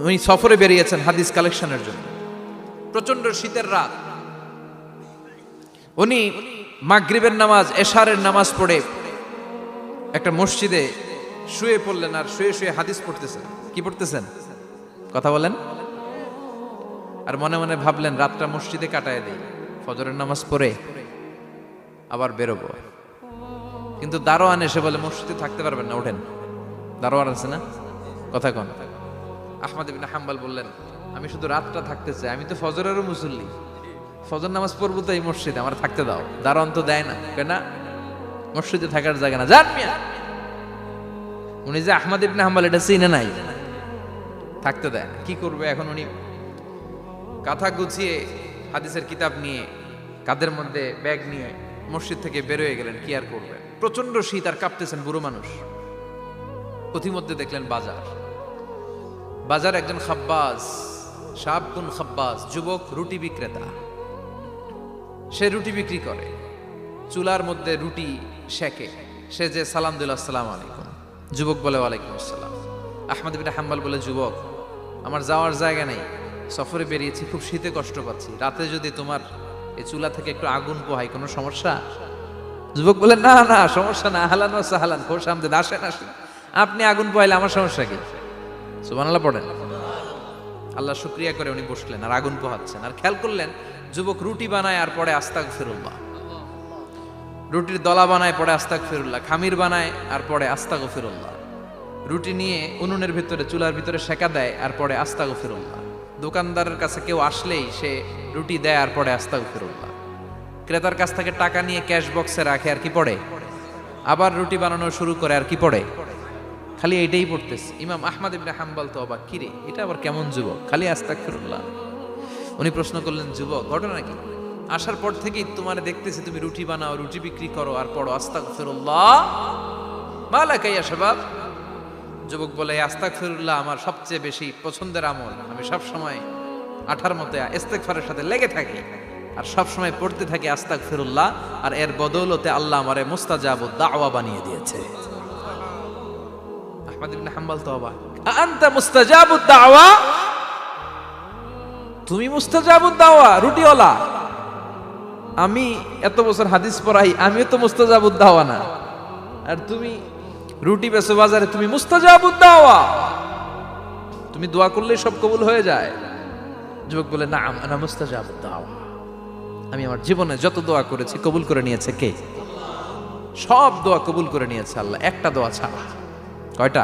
উনি সফরে বেরিয়েছেন হাদিস কালেকশনের জন্য। প্রচন্ড শীতের রাত, উনি মাগরিবের নামাজ, এশারের নামাজ পড়ে একটা মসজিদে শুয়ে পড়লেন, আর শুয়ে শুয়ে হাদিস পড়তেছেন। কি পড়তেছেন? কথা বলেন। আর মনে মনে ভাবলেন রাতটা মসজিদে কাটায় দেই, ফজরের নামাজ পড়ে আবার বেরোবো। কিন্তু দারোয়ান এসে বলে মসজিদে থাকতে পারবেন না, ওঠেন। দারোয়ান আছে না, কথা কন। আহমদ ইবনে হাম্বল বললেন আমি শুধু রাতটা থাকতে চাই, আমি তো ফজরেরও মুসল্লি, ফজর নামাজ পড়বো তো এই মসজিদে, আমার থাকতে দাও। দারোয়ান তো দেয় না, কেন? মসজিদে থাকার জায়গা না, যান মিয়া। উনি যে আহমদ ইবনে হাম্বল এটা চিনে নাই, থাকতে দেয় না। কি করবে এখন? উনি কাঁথা গুছিয়ে হাদিসের কিতাব নিয়ে কাঁধের মধ্যে ব্যাগ নিয়ে মসজিদ থেকে বেরোয় গেলেন। কি আর করবেন, প্রচন্ড শীত, আর কাঁপতেছেন, বুড়ো মানুষ। পথিমধ্যে দেখলেন বাজার, বাজার একজন খাব্বাজ, শাবকুন খাব্বাজ, যুবক রুটি বিক্রেতা। সে রুটি বিক্রি করে, চুলার মধ্যে রুটি সেকে। সে যে সালাম দিল আসসালামু আলাইকুম, যুবক বলে ওয়ালাইকুম আসসালাম। আহমদ ইবনে হাম্বল বলে যুবক আমার যাওয়ার জায়গা নেই, সফরে বেরিয়েছি, খুব শীতে কষ্ট পাচ্ছি, রাতে যদি তোমার এই চুলা থেকে একটু আগুন পোহাই কোনো সমস্যা? যুবক বলে না না সমস্যা না, আহলান ওয়া সাহলান, খোশ আমদেদ, আসেন আসেন, আপনি আগুন পোহাইলে আমার সমস্যা কি? সুবহানাল্লাহ পড়েন। আল্লাহ শুকরিয়া করে উনি বসলেন আর আগুন পোহাচ্ছেন। আর খেয়াল করলেন যুবক রুটি বানায় আর পরে আস্তাগফিরুল্লাহ, রুটির দলা বানায় পরে আস্তাগফিরুল্লাহ, খামির বানায় আর পরে আস্তাগফিরুল্লাহ, রুটি নিয়ে উনুনের ভিতরে চুলার ভিতরে সেকা দেয় আর পরে আস্তাগফিরুল্লাহ। দোকানদারের কাছে কেউ আসলেই সে রুটি দেয় আর পরে আস্তাগফিরুল্লাহ। ক্রেতার কাছ থেকে টাকা নিয়ে ক্যাশ বক্সে রাখে আর কি পড়ে, আবার রুটি বানানো শুরু করে আর কি পড়ে, খালি এইটাই পড়তেছে। ইমাম আহমদ ইবনে হাম্বল তো অবাক, কিরে এটা আবার কেমন যুবক, খালি আস্তাগফিরুল্লাহ। উনি প্রশ্ন করলেন যুবক ঘটনা কি? আসার পর থেকেই তোমার দেখতেছি তুমি রুটি বানাও, রুটি বিক্রি করো আর পড়ো আস্তাগফিরুল্লাহ, মালাকা ইয়া শাবাব। যুবক বলে আস্তাগফিরুল্লাহ আমার সবচেয়ে বেশি পছন্দের আমল, আমি সব সময় আঠার মতো ইস্তেগফারের সাথে লেগে থাকি আর সব সময় পড়তে থাকি আস্তাগফিরুল্লাহ, আর এর বদৌলতে আল্লাহ আমারে মুস্তাজাবুদ দাওয়া বানিয়ে দিয়েছে। আহমদ ইবনে হাম্বল তো অবাক, আনতা মুস্তাজাবুদ দাওয়া, তুমি মুস্তাজাবুদ দাওয়া, রুটিওয়ালা। আমি এত বছর হাদিস পড়াই, আমিও তো মুস্তাজাবুদ দাওয়া না, আর তুমি রুটি বেচো বাজারে, তুমি মুস্তাজাবুদ দাওয়া, তুমি দোয়া করলে সব কবুল হয়ে যায়। যুবক বলে না আনা মুস্তাজাবুদ দাওয়া, আমি আমার জীবনে যত দোয়া করেছি কবুল করে নিয়েছে কে? সব দোয়া কবুল করে নিয়েছে আল্লাহ, একটা দোয়া ছাড়া। কয়টা?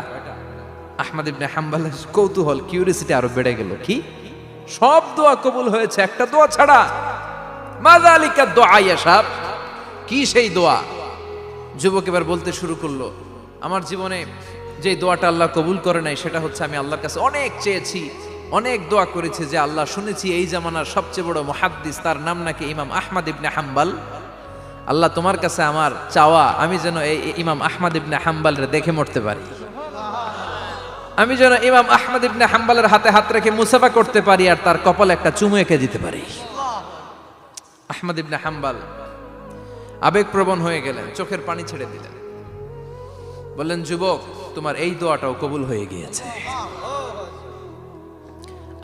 আহমদ ইবনে হাম্বলের কৌতূহল, কিউরিসিটি আরো বেড়ে গেল। কি? সব দোয়া কবুল হয়েছে একটা দোয়া ছাড়া। মাযালিকা দোয়া ইয়া শাব, কি সেই দোয়া? যুবক এবার বলতে শুরু করলো আমার জীবনে যে দোয়াটা আল্লাহ কবুল করে নাই সেটা হচ্ছে আমি আল্লাহর কাছে অনেক চেয়েছি, অনেক দোয়া করেছি যে আল্লাহ শুনেছি এই জামানার সবচেয়ে বড় মুহাদ্দিস, তার নাম নাকি ইমাম আহমদ ইবনে হাম্বল। আল্লাহ তোমার কাছে আমার চাওয়া আমি যেন এই ইমাম আহমদ ইবনে হাম্বলরে দেখে মরতে পারি, আমি যেন ইমাম আহমদ ইবনে হাম্বলের হাতে হাত রেখে মুসাফা করতে পারি আর তার কপালে একটা চুমু এঁকে দিতে পারি। আহমদ ইবনে হাম্বল আবেগপ্রবণ হয়ে গেলেন, চোখের পানি ছেড়ে দিলেন, বললেন যুবক তোমার এই দোয়াটাও কবুল হয়ে গিয়েছে।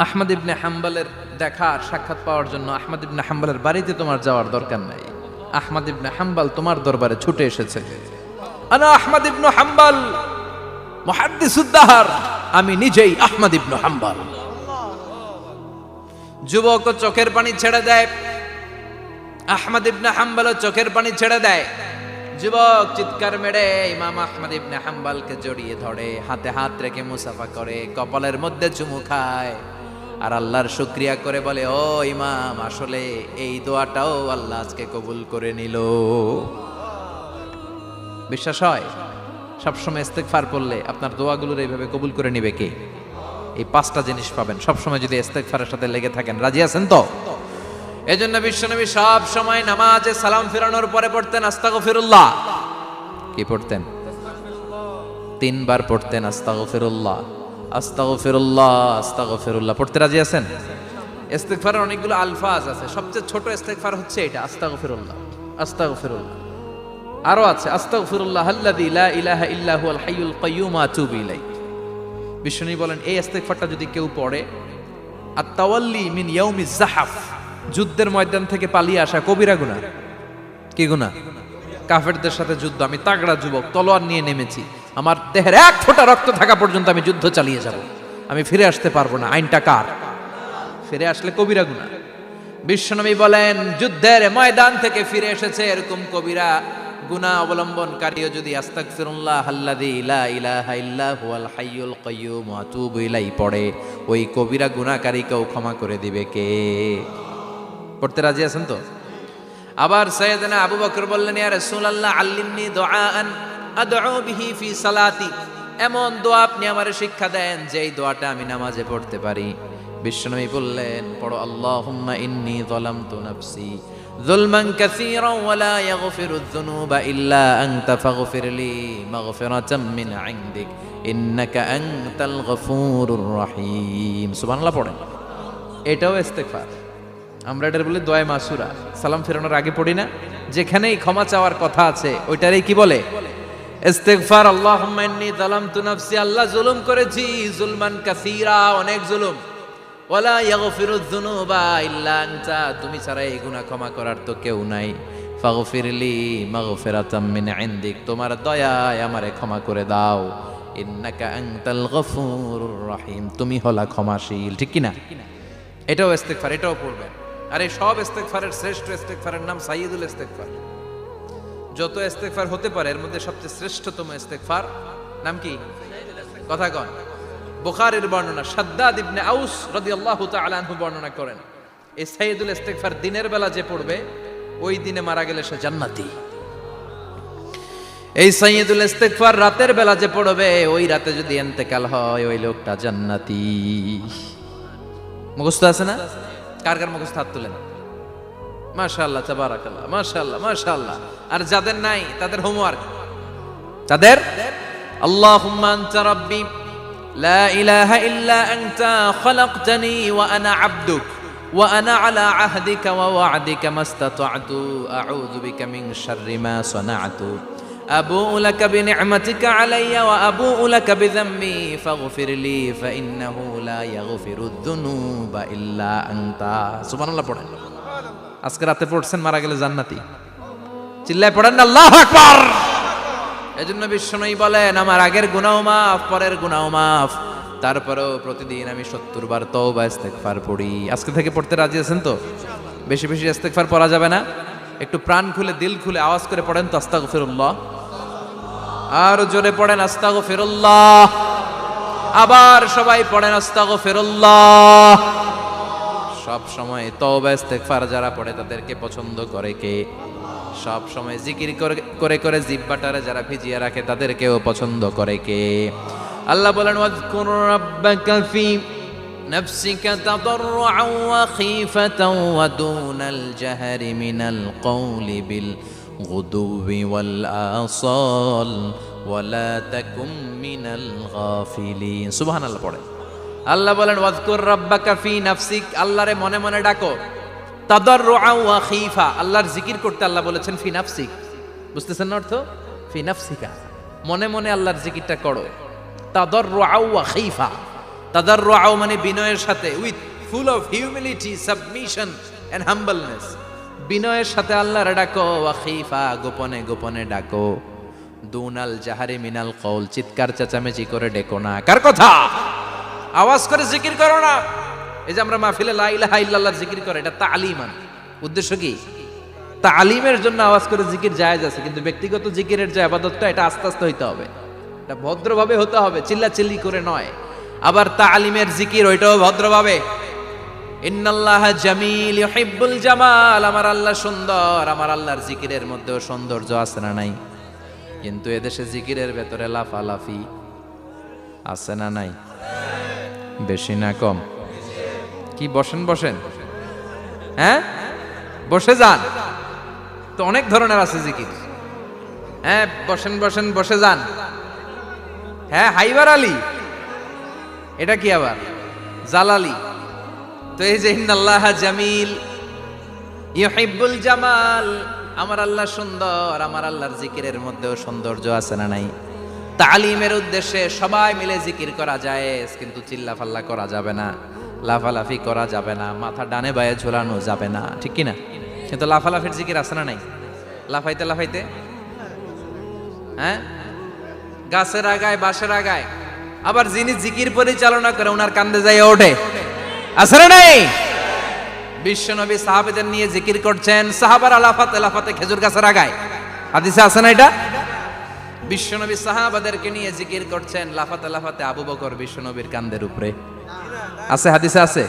আহমদ ইবনে হাম্বলের দেখা আর সাক্ষাৎ পাওয়ার জন্য আহমদ ইবনে হাম্বলের বাড়িতে তোমার যাওয়ার দরকার নাই, আহমদ ইবনে হাম্বল তোমার দরবারে ছুটে এসেছে। আনা আহমদ ইবনে হাম্বল মুহাদ্দিসুদ দাহর, আমি নিজেই আহমদ ইবনে হাম্বল। যুবক চোখের পানি ছেড়ে দেয়, আহমদ ইবনে হাম্বল চোখের পানি ছেড়ে দেয়। যুবক চিৎকার মেরে ইমাম আহমদ ইবনে হাম্বলকে জড়িয়ে ধরে, হাতে হাত রেখে মুসাফা করে, কপালের মধ্যে চুমু খায় আর আল্লাহর শুকরিয়া করে বলে ও ইমাম আসলে এই দোয়াটাও আল্লাহ আজকে কবুল করে নিল। বিশ্বাস হয় সবসময় ইস্তেগফার পড়লে আপনার দোয়াগুলোর এইভাবে কবুল করে নিবে কে? এই পাঁচটা জিনিস পাবেন সবসময় যদি ইস্তেগফারের সাথে লেগে থাকেন। রাজি আছেন তো? এজন্য বিশ্বনবী সব সময় নামাজে সালাম ফিরানোর পরে পড়তেন আস্তাগফিরুল্লাহ। কি পড়তেন? 3 বার পড়তেন আস্তাগফিরুল্লাহ, আস্তাগফিরুল্লাহ, আস্তাগফিরুল্লাহ। পড়তে রাজি আছেন? ইস্তেগফারের অনেকগুলো আলফাজ আছে, সবচেয়ে ছোট ইস্তেগফার হচ্ছে এটা আস্তাগফিরুল্লাহ, আস্তাগফিরুল্লাহ। আরো আছে আস্তাগফিরুল্লাহ আল্লাযী লা ইলাহা ইল্লা হুয়াল হাইয়ুল কাইয়্যুম আতুবু ইলাইহি। বিশ্বনবী বলেন এই ইস্তেগফারটা যদি কেউ পড়ে, আত-তাওয়াল্লি মিন ইয়াউমিজ জাহাফ, যুদ্ধের ময়দান থেকে পালিয়ে আসা কবিরা গুনাহ। কি গুনাহ? কাফেরদের সাথে যুদ্ধ, আমি তাগড়া যুবক, তলোয়ার নিয়ে নেমেছি, আমার দেহের এক ফোঁটা রক্ত থাকা পর্যন্ত আমি যুদ্ধ চালিয়ে যাব, আমি ফিরে আসতে পারবো না, আইনটা কার? ফিরে আসলে কবিরা গুনাহ। বিশ্বনবী বলেন যুদ্ধের ময়দান থেকে ফিরে এসেছে এরকম কবিরা গুনাহ অবলম্বনকারীও যদি আস্তাগফিরুল্লাহ আল্লাযী লা ইলাহা ইল্লা হুয়াল হাইয়ুল কাইয়্যুম ওয়া আতুবু ইলাইহি পড়ে, ওই কবিরা গুনাহকারীকেও ক্ষমা করে দিবে কে? পড়তে রাজি আছেন তো? আবার সাইয়েদনা আবু বকর বললেন, ইয়া রাসূলুল্লাহ আল্লিমনি দুআআন আদউ বিহি ফি সালাতি, এমন দোয়া আপনি আমারে শিক্ষা দেন যে এই দোয়াটা আমি নামাজে পড়তে পারি। বিশ্বনবী বললেন, পড়ো আল্লাহুম্মা ইন্নী যালামতু নাফসি যুলমান কাসীরান ওয়া লা ইয়াগফিরুয যুনুবা ইল্লা আনতা ফাগফিরলি মাগফিরাতাম মিন ইনদিক ইন্নাকা আনতাল গফুরুর রহিম। সুবহানাল্লাহ পড়েন। এটাও ইস্তেগফার। আমরা এটার বলি দোয়া মাসুরা, সালাম ফেরানোর আগে পড়ি না? যেখানেই ক্ষমা চাওয়ার কথা আছে ওইটারই কি বলে? ইস্তেগফার। আল্লাহুম্মা ইন্নী যালামতু নাফসি, আল্লাহ জুলুম করেছি, যুলমান কাসীরা, অনেক জুলুম, ওয়ালা ইয়াগফিরুয যুনুবা ইল্লা আনতা, তুমি ছাড়া এই গুনাহ ক্ষমা করার তো কেউ নাই। ফাগফিরলি মাগফিরাতাম মিন ইনদিক, তোমার দয়ায় আমারে ক্ষমা করে দাও। ইন্নাকা আনতাল গফুরুর রহিম, তুমি হলা ক্ষমাশীল। ঠিক কি না? এটাও ইস্তেগফার, এটাও পড়বেন। আর এই সব ইস্তেগফারের শ্রেষ্ঠ ইস্তেগফারের নাম সাইয়্যিদুল ইস্তেগফার। যত ইস্তেগফার হতে পারে এর মধ্যে সবচেয়ে শ্রেষ্ঠতম ইস্তেগফার নাম কি? কথা কন। বুখারীর বর্ণনা, শাদ্দাদ ইবনে আউস রাদিয়াল্লাহু তাআলা আনহু বর্ণনা করেন, এই সাইয়্যিদুল ইস্তেগফার দিনের বেলা যে পড়বে ওই দিনে মারা গেলে সে জান্নাতি। এই সাইয়্যিদুল ইস্তেগফার রাতের বেলা যে পড়বে ওই রাতে যদি ইন্তেকাল হয় ওই লোকটা জান্নাতি। মুখস্থ আছে না? কার কার মুখস্থ হাত তুলেন। মাশাআল্লাহ, তাবারাকাল্লাহ, মাশাআল্লাহ, মাশাআল্লাহ। আর যাদের নাই তাদের হোমওয়ার্ক, তাদের আল্লাহুম্মা আনতা রাব্বি লা ইলাহা ইল্লা আনতা খালাকতানি ওয়া আনা আবদুক ওয়া আনা আলা আহদিকা ওয়া ওয়া'দিকা মাস্তাতা'তু আউযু বিকা মিন শাররি মা সানা'তু আবুউ লাকা বিনি'মাতিকা আলাইয়া ওয়া আবুউ লাকা বিযামবি ফাগফিরলি ফাইন্নাহু লা ইয়াগফিরুয যুনুবা ইল্লা আনতা। সুবহানাল্লাহ পড়েন। আজকে রাতে পড়ছেন, মারা গেলে জান্নাতি। চিল্লায় পড়েন না আল্লাহু আকবার। এজন্য বিশ্বনবী বলেন আমার আগের গুনাহ মাফ, পরের গুনাহ মাফ, তারপরেও প্রতিদিন আমি 70 বার তওবা ইস্তেগফার পড়ি। আজকে থেকে পড়তে রাজি আছেন তো? বেশি বেশি ইস্তেগফার পড়া যাবে না? একটু প্রাণ খুলে দিল খুলে আওয়াজ করে পড়েন তো আস্তাগফিরুল্লাহ। আর জোরে পড়েন আস্তাগফিরুল্লাহ। আবার সবাই পড়েন আস্তাগফিরুল্লাহ। সব সময় তওবা ইস্তেগফার যারা পড়ে তাদেরকে পছন্দ করে কে? সব সময় জিকির করে করে জিহ্বাটারে যারা ভিজিয়ে রাখে তাদেরকেও পছন্দ করে কে? আল্লাহ বলেন ওয়াজকুর রাব্বাকা ফি নাফসিকা তাদাররুআন ওয়া খীফাতান ওয়া দুনাল জাহরি মিনাল কওলি বিল গুদুবি ওয়াল আসাল ওয়া লা তাকুম মিনাল গাফিলিন। সুবহানাল্লাহ পড়ে। আল্লাহ বলেন ওয়াজকুর রাব্বাকা ফি নাফসিক, আল্লাহরে মনে মনে ডাকো। তাদাররুআন ওয়া খীফা, আল্লাহর জিকির করতে আল্লাহ বলেছেন ফি নাফসিক। বুঝতেছেন না অর্থ? ফি নাফসিকা, মনে মনে আল্লাহর জিকিরটা করো। তাদাররুআন ওয়া খীফা, তাদাররুআন মানে বিনয়ের সাথে, with full of humility, submission and humbleness, বিনয়ের সাথে আল্লাহরে ডাকো। ওয়া খীফা, গোপনে গোপনে ডাকো। দুনাল জাহারি মিনাল কওল, চিৎকার চেঁচামেচি করে ডেকো না। কার কথা? আওয়াজ করে জিকির করো না। এই যে আমরা মাহফিলে লা ইলাহা ইল্লাল্লাহর জিকির করে, এটা তালিমান। উদ্দেশ্য কি? তালিমের জন্য আওয়াজ করে জিকির জায়েজ আছে, কিন্তু ব্যক্তিগত জিকিরের যে ইবাদতটা এটা আস্তে আস্তে হইতে হবে, এটা ভদ্রভাবে হতে হবে, চিল্লাচিল্লি করে নয়। আবার তালিমের জিকির ওইটাও ভদ্রভাবে। ইন্নাল্লাহা জামিল ইউহিব্বুল জামাল, আমার আল্লাহ সুন্দর, আমার আল্লাহর জিকিরের মধ্যেও সৌন্দর্য আছে না নাই? কিন্তু এদেশে জিকিরের ভেতরে লাফালাফি আছে না নাই? বেশি না কম? কি বসেন বসেন, হ্যাঁ বসে যান তো, অনেক ধরনের আছে জিকির। হ্যাঁ বসেন বসেন, বসে যান। হ্যাঁ হাইবার আলী, এটা কি আবার জালালি? তো এই যে ইন্নাল্লাহা জামিল ইউহিব্বুল জামাল, আমার আল্লাহ সুন্দর, আমার আল্লাহর জিকিরের মধ্যেও সৌন্দর্য আছে না নাই? তালিমের উদ্দেশ্যে সবাই মিলে জিকির করা যায়, কিন্তু চিল্লাফাল্লা করা যাবে না, লাফালাফি করা যাবে না, মাথা ডানে বায়ে ঝোলানো যাবে না, ঠিক কি না? কিন্তু লাফালাফির জিকির আছে না নাই? লাফাইতে লাফাইতে, হ্যাঁ, গাছের আগায় বাঁশের আগায়, আবার যিনি জিকির পরিচালনা করে ওনার কান্দে যাই ওঠে, আছে না নাই? বিশ্বনবী সাহাবাদের নিয়ে জিকির করছেন, সাহাবারা লাফাতে লাফাতে খেজুর গাছের আগায়, হাদিসে আছে না এটা? বিশ্বনবী সাহাবাদেরকে নিয়ে জিকির করছেন, লাফাতে লাফাতে আবু বকর বিশ্বনবীর কান্দের উপরে, আছে হাদিসে আছে।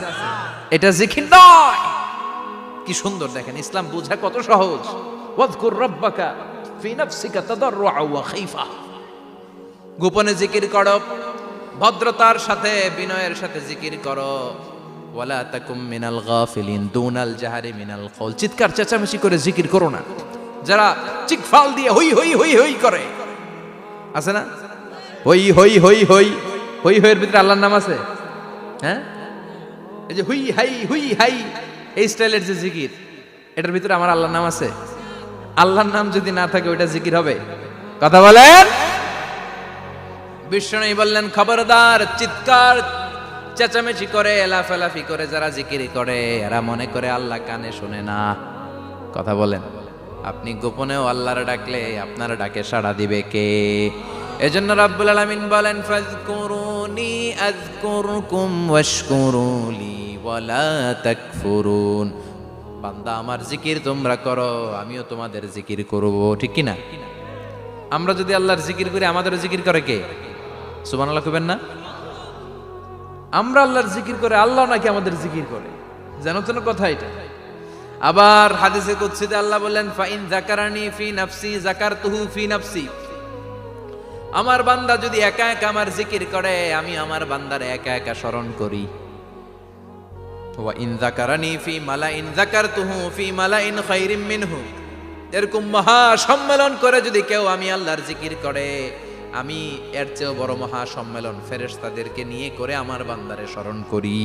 এটা জিকির নয়। কি সুন্দর দেখেন, ইসলাম বুঝা কত সহজ। ওয়াজকুর রাব্বাকা ফি নাফসিকা তাদাররুআ ওয়া খাইফা, গোপনে জিকির করো, ভদ্রতার সাথে বিনয়ের সাথে জিকির করো। ওয়ালা তাকুম মিনাল গাফিলিন দুনাল জাহারি মিনাল কওল, চিৎকার চেঁচামেচি করে জিকির করো না। যারা চিকফাল দিয়ে হই হই হই হই করে, আছে না? হই হই হই হই হই হইয়ের ভিতরে আল্লাহর নাম আছে, হ্যাঁ? এই যে হুই হাই হুই হাই এই স্টাইলের যে জিকির, এটার ভিতরে আমার আল্লাহর নাম আছে? আল্লাহর নাম যদি না থাকে ওইটা জিকির হবে? কথা বলেন। বিষ্ণু বললেন, খবরদার, চিৎকার চেঁচামেচি করে লাফালাফি করে যারা জিকির করে এরা মনে করে আল্লাহ কানে শোনে না। কথা বলেন। আপনি গোপনেও আল্লাহর ডাকলে আপনার ডাকে সাড়া দিবে কে? এজন্য রাব্বুল আলামিন বলেন, ফাযকুরুনি আযকুরকুম ওয়াশকুরুলি ওয়ালা তাকফুরুন। বান্দা আমার জিকির তোমরা করো, আমিও তোমাদের জিকির করব, ঠিক কি না? আমরা যদি আল্লাহর জিকির করি আমাদেরও জিকির করে কে? সুবহানাল্লাহ কইবেন না? আমরা আল্লাহর জিকির করে, আল্লাহ নাকি আমাদের জিকির করে, জানো তো না কথা এটা? আবার হাদিসে কুদসিতে আল্লাহ বললেন, ফাইন যাকারানি ফি নাফসি যাকারতুহু ফি নাফসি। আমার বান্দা যদি একা একা আমার জিকির করে, আমি আমার বান্দারে একা একা স্মরণ করি। ওয়া ইন যাকারানি ফি মালাইন যাকারতুহু ফি মালাইন খায়রিম মিনহু। এরকম মহা সম্মেলন করে যদি কেউ আমি আল্লাহর জিকির করে, আমি এর চেয়েও বড় মহা সম্মেলন ফেরেশতাদেরকে নিয়ে করে আমার বান্দারে স্মরণ করি।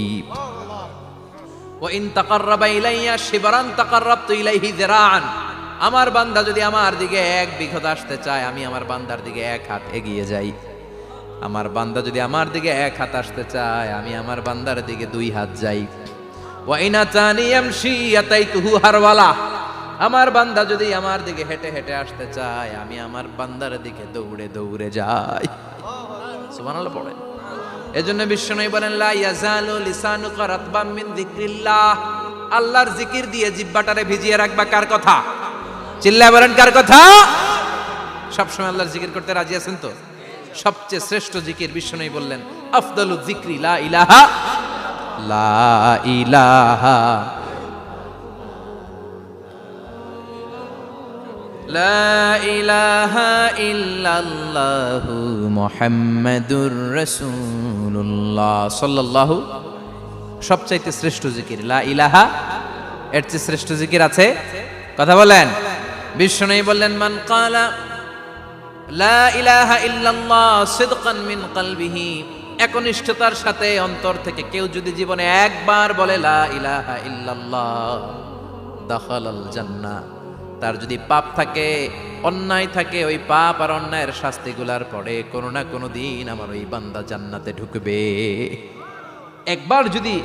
ওয়া ইন তাকাররাবা ইলাইয়া শিবরান তাকাররাবতু ইলাইহি যিরাআন। আমার বান্দা যদি আমার দিকে এক বিঘত আসতে চায়, আমি আমার বান্দার দিকে এক হাত এগিয়ে যাই। আমার বান্দা যদি আমার দিকে এক হাত আসতে চায়, আমি আমার বান্দার দিকে দুই হাত যাই। ওয়া ইন আতানি ইয়ামশি আতাইতুহু হারওয়ালা। আমার বান্দা যদি আমার দিকে হেঁটে হেঁটে আসতে চায়, আমি আমার বান্দার দিকে দৌড়ে দৌড়ে যাই। সুবহানাল্লাহ পড়েন। এজন্য বিশ্বনবী বলেন, লা ইয়াজালু লিসানুকা রাতবাম মিন যিকরিল্লাহ। আল্লাহর জিকির দিয়ে জিহ্বাটারে ভিজিয়ে রাখবা। কার কথা? চিল্লায় বলেন, কার কথা? সবসময় আল্লাহর জিকির করতে রাজি আছেন তো? সবচেয়ে শ্রেষ্ঠ জিকির বিশ্বনবী বললেন, আফদালু যিকরি লা ইলাহা লা ইলাহা লা ইলাহা ইল্লাল্লাহু মুহাম্মাদুর রাসূলুল্লাহ সাল্লাল্লাহু। সবচাইতে শ্রেষ্ঠ জিকির লা ইলাহা, এর চেয়ে শ্রেষ্ঠ জিকির আছে? কথা বলেন। বিশ্বনবী বললেন, মান ক্বালা লা ইলাহা ইল্লাল্লাহ সিদকান মিন কলবিহি, একনিষ্ঠতার সাথে অন্তর থেকে কেউ যদি জীবনে একবার বলে লা ইলাহা ইল্লাল্লাহ, দাখালাল জান্নাহ। তার যদি পাপ থাকে, অন্যায় থাকে, ওই পাপ আর অন্যায়ের শাস্তিগুলার পরে কোনো না কোনো দিন আমার ওই বান্দা জান্নাতে ঢুকবে। একবার যদি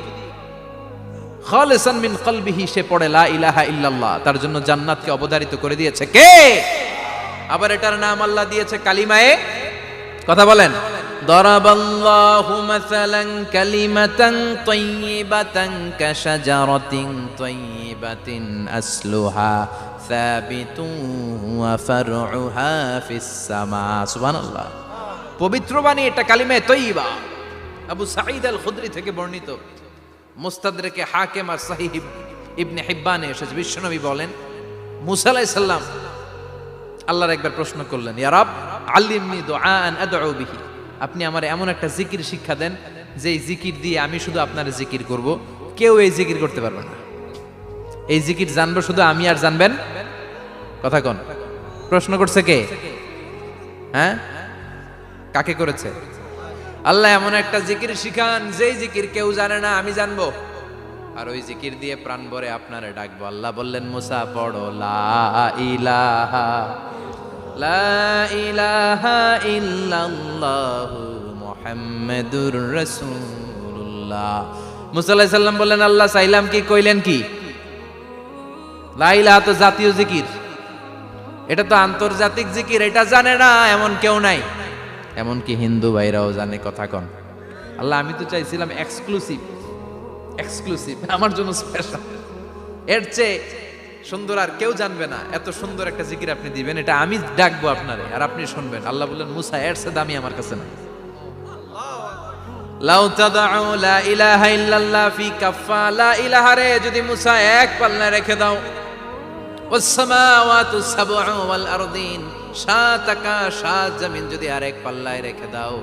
খালিসান মিন কলবিহি সে পড়ে লা ইলাহা ইল্লাল্লাহ, তার জন্য জান্নাতকে অবধারিত করে দিয়েছে কে? আবার এটার নাম আল্লাহ দিয়েছে কালিমায়ে। কথা বলেন। দরাবাল্লাহু মাসালান কালিমাতান তাইয়িবাতান কাশাজারাতিন তাইয়িবাতিন আসলুহা সাবিতুন ওয়া ফারউহা ফিস সামা। সুবহানাল্লাহ। পবিত্র বাণী এটা কালিমায়ে তাইয়িবা। আবু সাঈদ আল খুদরি থেকে বর্ণিত, মুস্তাদরেকে হাকিম আর সহিহ ইবনে হিব্বানে এসেছে। বিশ্বনবী বলেন, মুসা আলাইহিস সালাম আল্লাহর একবার প্রশ্ন করলেন, ইয়া রাব আল্লিমনি দুআআন আদউ বিহি। আপনি আমার এমন একটা জিকির শিক্ষা দেন যে জিকির দিয়ে আমি শুধু আপনার জিকির করব, কেউ এই জিকির করতে পারবে না। এই জিকির জানবো শুধু আমি, আর জানবেন। কথা কোন? প্রশ্ন করছে কে? হ্যাঁ, কাকে করেছে? আল্লাহ এমন একটা জিকির শিখান যেই জিকির কেউ জানে না, আমি জানবো, আর ওই জিকির দিয়ে প্রাণ ভরে আপনারে ডাকবো। আল্লাহ বললেন, মুসা পড়ো লা ইলাহা লা ইলাহা ইল্লাল্লাহু মুহাম্মাদুর রাসূলুল্লাহ। মুসা আলাইহিস সালাম বললেন, আল্লাহ চাইলাম কি, কইলেন কি? লা ইলাহা তো জাতীয় জিকির, এটা তো আন্তর্জাতিক জিকির, এটা জানে না এমন কেউ নাই। এমনকি হিন্দু ভাইরাও জানে। কথা কন। আল্লাহ আমি তো চাইছিলাম এক্সক্লুসিভ, আমার জন্য স্পেশাল, এর চেয়ে সুন্দর আর কেউ জানবে না, এত সুন্দর একটা জিকির আপনি দিবেন, এটা আমি ডাকবো আপনারে আর আপনি শুনবেন। আল্লাহ বললেন, মুসা এর চেয়ে দামি আমার কাছে নাই। লাউ তাদউ লা ইলাহা ইল্লাল্লাহ ফি কাফা, লা ইলাহা রে যদি মুসা এক পাল্লায় রেখে দাও, ওয়াস সামাওয়াতু সাবউ ওয়াল আরদিন, সাত আকাশ সাত জমিন যদি আরেক পাল্লায় রেখে দাও,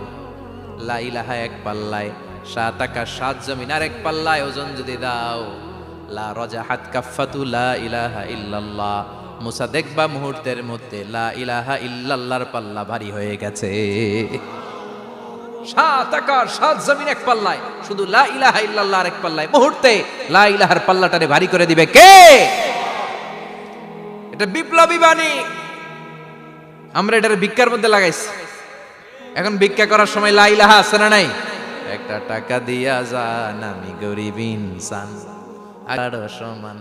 লা ইলাহা এক পাল্লায়, সাত আকাশ সাত জমিন আরেক পাল্লায় ওজন যদি দাও, লা রাজাহাত কাফাতু লা ইলাহা ইল্লাল্লাহ, মুসা দেখবা মুহূর্তের মধ্যে লা ইলাহা ইল্লাল্লাহর পাল্লা ভারী হয়ে গেছে। সাত আকাশ সাত জমিন এক পাল্লায়, শুধু লা ইলাহা ইল্লাল্লাহ আরেক পাল্লায়, মুহূর্তে লা ইলাহার পাল্লাটারে ভারী করে দিবে কে? এটা বিপ্লবী বাণী। আমরা এটার ভিক্ষার মধ্যে লাগাইছি। এখন ভিক্ষা করার সময় লা ইলাহা আছে না নাই? একটা টাকা দিয়া যান, আমি গরিব ইনসান আর সমান,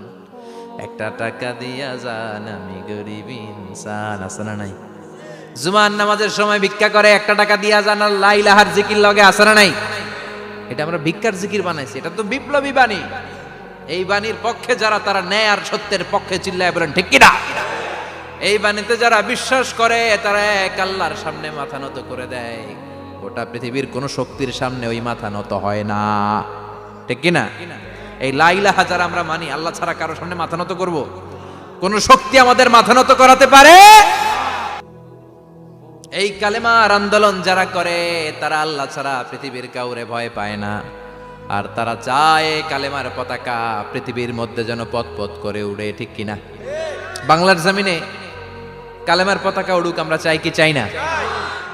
একটা টাকা দিয়া যান, আমি গরিব ইনসান, আছে না নাই? জুমার নামাজের সময় ভিক্ষা করে, একটা টাকা দিয়া যান, আর লা ইলাহার জিকির লগে, আছে না নাই? এটা আমরা ভিক্ষার জিকির বানাইছি। এটা তো বিপ্লবী বাণী। এই বাণীর পক্ষে যারা, তারা ন্যায় আর সত্যের পক্ষে চিল্লায় বলেন ঠিক কিনা? এই বাণীতে যারা বিশ্বাস করে, তারা এক আল্লাহর সামনে মাথা নত করে দেয়। গোটা পৃথিবীর কোন শক্তির সামনে ওই মাথা নত হয় না, ঠিক কিনা? এই লা ইলাহা যারা আমরা মানি, আল্লাহ ছাড়া কারো সামনে মাথা নত করব? কোন শক্তি আমাদের মাথা নত করাতে পারে? এই কালেমার আন্দোলন যারা করে, তারা আল্লাহ ছাড়া পৃথিবীর কাউরে ভয় পায় না। আর তারা চায় কালেমার পতাকা পৃথিবীর মধ্যে যেন পথ করে উড়ে, ঠিক কিনা? বাংলার জমিনে কালেমার পতাকা উড়ুক, আমরা চাই কি চাই না?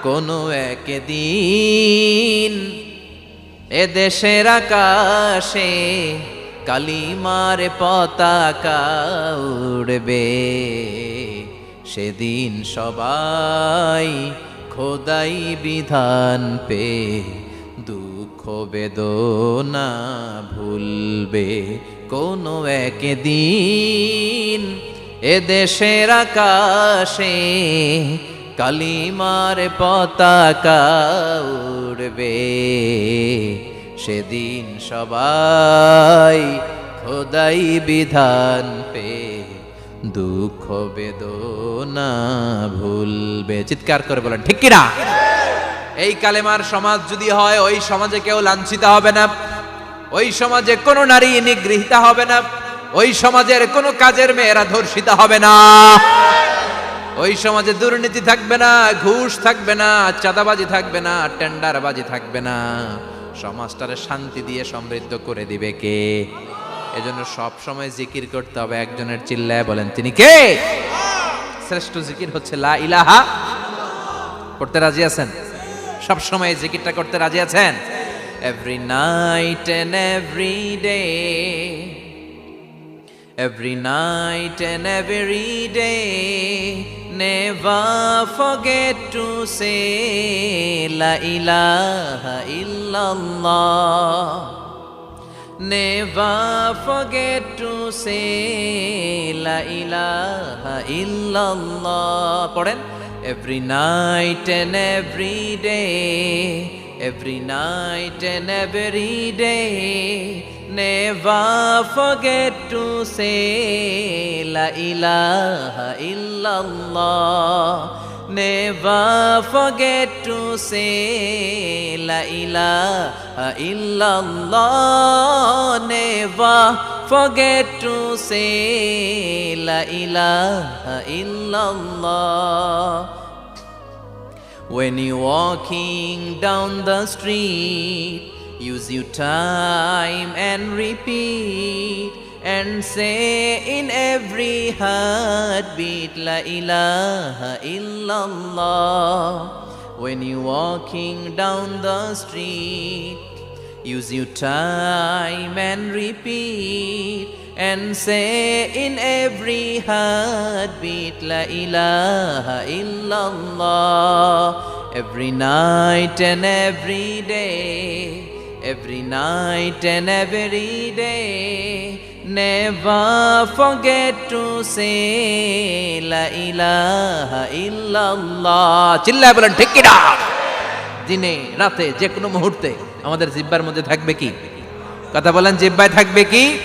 কোনো একদিন এ দেশের আকাশে কালিমার পতাকা উড়বে, সেদিন সবাই খোদাই বিধান পে দুঃখ বেদনা ভুলবে। কোনো একদিন এ দেশের আকাশে কালিমার পতাকা উড়বে, সেদিন সবাই খোদাই বিধান পে দুঃখ বেদনা ভুলবে। চিৎকার করে বলেন ঠিক কিনা? এই কালেমার সমাজ যদি হয়, ওই সমাজে কেউ লাঞ্ছিত হবে না, ওই সমাজে কোনো নারী নিগৃহীতা হবে না, ওই সমাজের কোনো কাজের মেয়েরা ধর্ষিত হবে না, ওই সমাজে দুর্নীতি থাকবে না, ঘুষ থাকবে না, চাঁদাবাজি থাকবে না, টেন্ডারবাজি থাকবে না। সমাজটারে শান্তি দিয়ে সমৃদ্ধ করে দিবে কে? এজন্য সব সময় জিকির করতে হবে একজনের, চিল্লায় বলেন তিনি কে? শ্রেষ্ঠ জিকির হচ্ছে লা ইলাহা। করতে রাজি আছেন? সব সময় জিকিরটা করতে রাজি আছেন? Every night and every day, every night and every day, never forget to say la ilaha illallah, never forget to say la ilaha illallah. পড়েন, every night and every day, every night and every day, never forget to say la ilaha illallah, never forget to say la ilaha illallah, never forget to say la ilaha illallah. When you're walking down the street, use your time and repeat, and say in every heartbeat la ilaha illallah. When you're walking down the street, Use your time and repeat and say in every heartbeat La ilaha illallah. Every night and every day, every night and every day, never forget to say La ilaha illallah. চিল্লায় বলেন ঠিক কিনা? দিনে রাতে যে কোনো মুহূর্তে আমাদের জিহ্বার মধ্যে থাকবে কি? কথা বলেন, জিহ্বায় থাকবে কি?